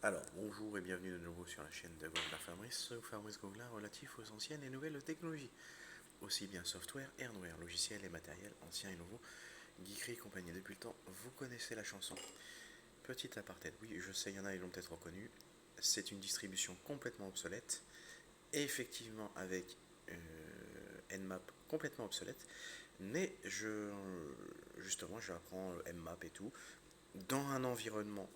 Alors, bonjour et bienvenue de nouveau sur la chaîne de Gogla Fabrice, ou Fabrice Gogla relatif aux anciennes et nouvelles technologies, aussi bien software et hardware, logiciels et matériel, anciens et nouveaux, geekerie et compagnie. Depuis le temps, vous connaissez la chanson. Petit aparté, oui, je sais, il y en a, ils l'ont peut-être reconnu, c'est une distribution complètement obsolète, et effectivement avec Nmap complètement obsolète, mais justement, j'apprends Nmap et tout, dans un environnement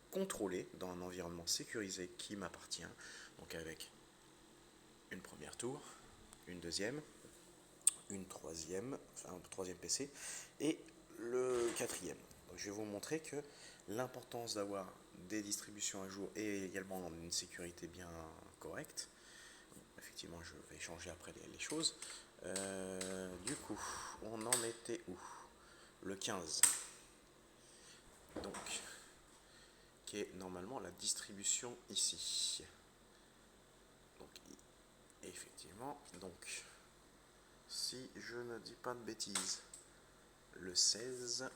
contrôlé, dans un environnement sécurisé qui m'appartient, donc avec une première tour, une deuxième, une troisième, enfin un troisième PC, et le quatrième. Donc je vais vous montrer que l'importance d'avoir des distributions à jour et également une sécurité bien correcte. Effectivement, je vais changer après les choses. Du coup, on en était où? Le 15. Donc, qui est normalement la distribution ici. Donc, effectivement, donc, si je ne dis pas de bêtises, le 16,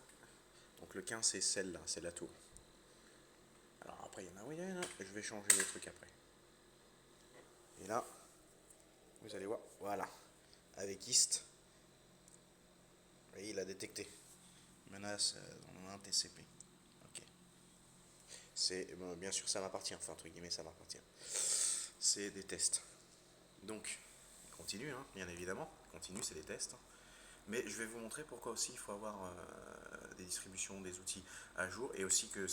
donc le 15 c'est celle-là, c'est la tour. Alors après, il y en a où il y en a, je vais changer les trucs après. Et là, vous allez voir, voilà, avec East, vous voyez, il a détecté. Menace dans un TCP. Ok. C'est, bon, bien sûr, ça m'appartient, enfin, entre guillemets, ça m'appartient. C'est des tests. Donc, continue, hein, bien évidemment, continue, c'est des tests. Mais je vais vous montrer pourquoi aussi il faut avoir des distributions, des outils à jour et aussi que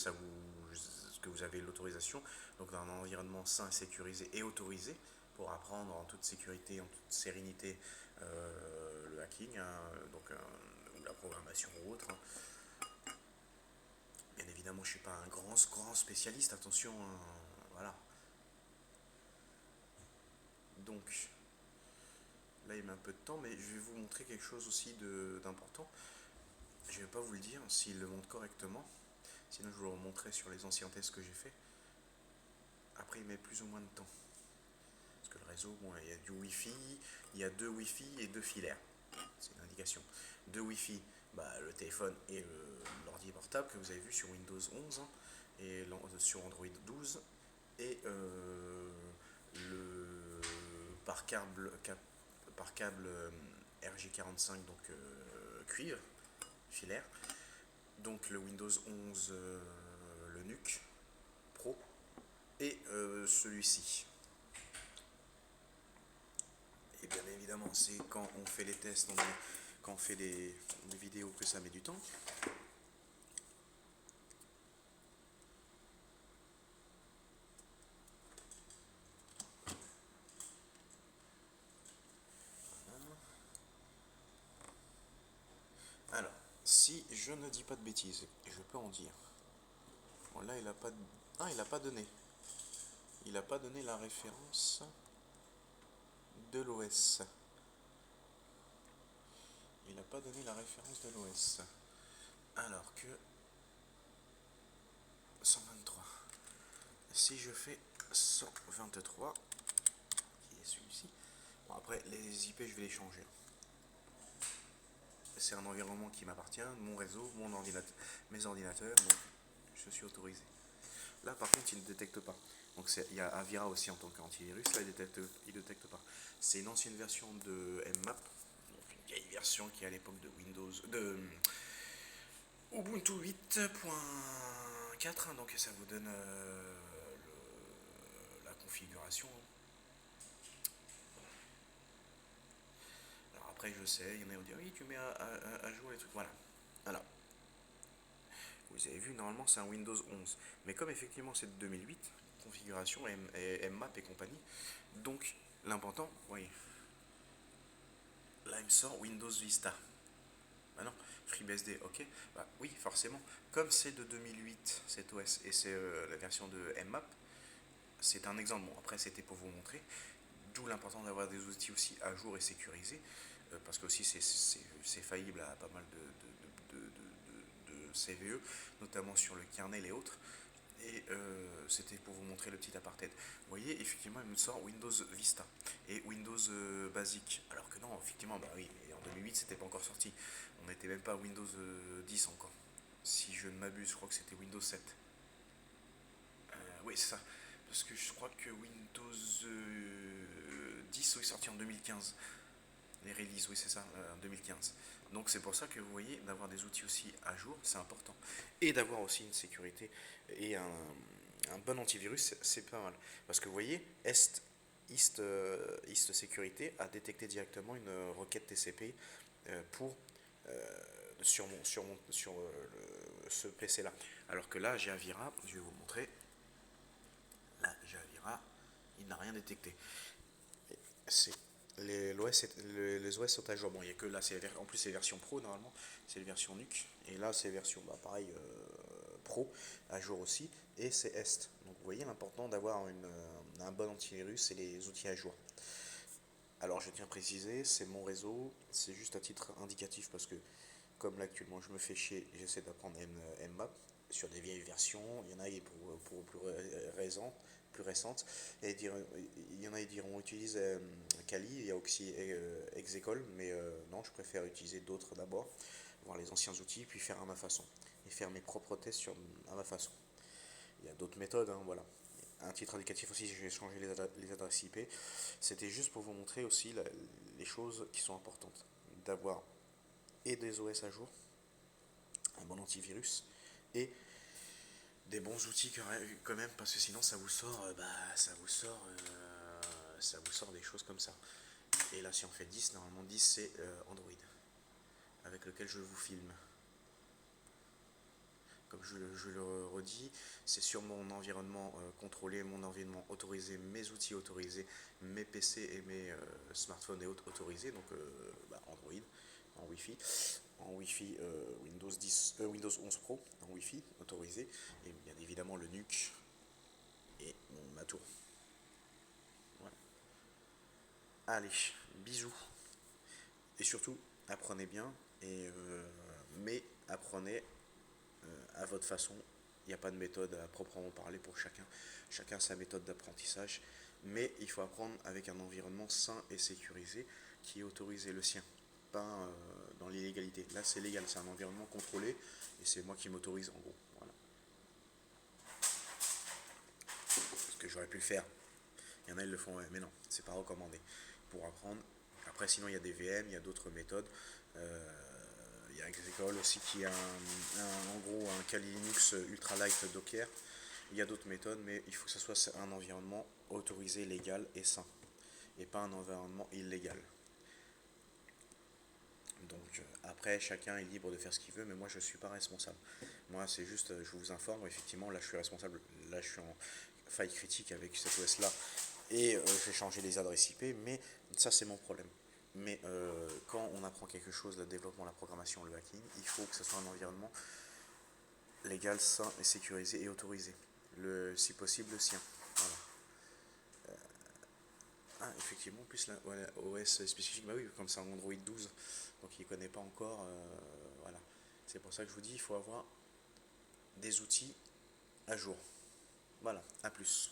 vous avez l'autorisation, donc dans un environnement sain, sécurisé et autorisé pour apprendre en toute sécurité, en toute sérénité le hacking, hein, donc ou la programmation ou autre. Bien évidemment, je ne suis pas un grand spécialiste, attention, hein, voilà. Donc là, il met un peu de temps, mais je vais vous montrer quelque chose aussi d'important. Je ne vais pas vous le dire s'il le montre correctement. Sinon, je vous le remontrerai sur les anciens tests que j'ai fait. Après, il met plus ou moins de temps. Parce que le réseau, bon, il y a du Wi-Fi, il y a deux Wi-Fi et deux filaires. C'est une indication. Deux Wi-Fi, bah, le téléphone et l'ordi portable que vous avez vu sur Windows 11 hein, et sur Android 12. Et le par câble RJ45, donc cuivre, filaire. Donc le Windows 11, le NUC Pro et celui-ci. Et bien évidemment, c'est quand on fait les tests, quand on fait des vidéos que ça met du temps. Alors, si je ne dis pas de bêtises, et je peux en dire. Bon, là, il a pas. Ah, il a pas donné. Il a pas donné la référence de l'OS. Il n'a pas donné la référence de l'OS. Alors que 123. Si je fais 123, qui est celui-ci. Bon, après, les IP, je vais les changer. C'est un environnement qui m'appartient, mon réseau, mes ordinateurs, donc je suis autorisé. Là, par contre, il ne détecte pas. Donc, il y a Avira aussi en tant qu'antivirus, là, il détecte pas. C'est une ancienne version de Mmap, donc une vieille version qui est à l'époque de Windows, de Ubuntu 8.4, hein, donc ça vous donne la configuration. Alors après, je sais, il y en a qui vont dire oui, tu mets à jour les trucs. Voilà. Alors, vous avez vu, normalement, c'est un Windows 11. Mais comme effectivement c'est de 2008, configuration Mmap et compagnie, donc l'important, vous voyez, là il me sort Windows Vista. Bah non, FreeBSD, ok. Bah oui, forcément. Comme c'est de 2008, cet OS, et c'est la version de Mmap, c'est un exemple. Bon, après, c'était pour vous montrer. D'où l'important d'avoir des outils aussi à jour et sécurisés, parce que aussi c'est faillible à pas mal de CVE, notamment sur le kernel et autres. Et c'était pour vous montrer le petit apartheid. Vous voyez, effectivement, il me sort Windows Vista et Windows Basic. Alors que non, effectivement, bah oui, en 2008, c'était pas encore sorti. On n'était même pas à Windows 10 encore. Si je ne m'abuse, je crois que c'était Windows 7. Oui, c'est ça. Parce que je crois que Windows 10 est sorti en 2015. Les releases, oui, c'est ça, en 2015. Donc c'est pour ça que vous voyez, d'avoir des outils aussi à jour, c'est important. Et d'avoir aussi une sécurité et un bon antivirus, c'est pas mal. Parce que vous voyez, East Sécurité a détecté directement une requête TCP pour ce PC-là. Alors que là, j'ai Avira, je vais vous montrer. Là, j'ai Avira, il n'a rien détecté. C'est les OS sont à jour. Bon, il n'y a que là, en plus c'est version pro normalement, c'est les versions NUC. Et là, c'est version pareil pro, à jour aussi. Et c'est Est. Donc vous voyez l'important d'avoir un bon antivirus et les outils à jour. Alors je tiens à préciser, c'est mon réseau, c'est juste à titre indicatif parce que comme là actuellement je me fais chier, j'essaie d'apprendre Mmap sur des vieilles versions, il y en a pour plus récentes, et il y en a qui diront utilise Kali, il y a aussi Execol, mais non, je préfère utiliser d'autres d'abord, voir les anciens outils, puis faire à ma façon, et faire mes propres tests à ma façon. Il y a d'autres méthodes, hein, voilà. Un titre indicatif aussi, je vais changer les adresses IP. C'était juste pour vous montrer aussi les choses qui sont importantes. D'avoir et des OS à jour, un bon antivirus et des bons outils quand même, parce que sinon ça vous sort, ça vous sort des choses comme ça. Et là, si on fait 10, normalement 10 c'est Android avec lequel je vous filme. Comme je le redis, c'est sur mon environnement contrôlé, mon environnement autorisé, mes outils autorisés, mes PC et mes smartphones et autres autorisés, donc Android en Wi-Fi, Windows 11 Pro en Wi-Fi autorisé, et bien évidemment le NUC et ma tour. Voilà. Allez, bisous. Et surtout, apprenez bien, mais apprenez à votre façon. Il n'y a pas de méthode à proprement parler pour chacun. Chacun sa méthode d'apprentissage. Mais il faut apprendre avec un environnement sain et sécurisé qui est autorisé, le sien. Pas dans l'illégalité. Là, c'est légal, c'est un environnement contrôlé et c'est moi qui m'autorise en gros. Voilà. Parce que j'aurais pu le faire. Il y en a, ils le font, ouais, mais non, c'est pas recommandé pour apprendre. Après, sinon, il y a des VM, il y a d'autres méthodes. Il y a Execol aussi qui a en gros un Kali Linux ultralight Docker. Il y a d'autres méthodes, mais il faut que ce soit un environnement autorisé, légal et sain, et pas un environnement illégal. Donc après, chacun est libre de faire ce qu'il veut, mais moi je ne suis pas responsable. Moi c'est juste, je vous informe, effectivement, là je suis responsable, là je suis en faille critique avec cet OS là, et j'ai changé les adresses IP, mais ça c'est mon problème. Mais quand on apprend quelque chose, le développement, la programmation, le hacking, il faut que ce soit un environnement légal, sain et sécurisé et autorisé. Si possible, le sien. Voilà. Ah, effectivement, en plus, la OS spécifique, bah oui, comme c'est un Android 12, donc il ne connaît pas encore. Voilà. C'est pour ça que je vous dis, il faut avoir des outils à jour. Voilà, à plus.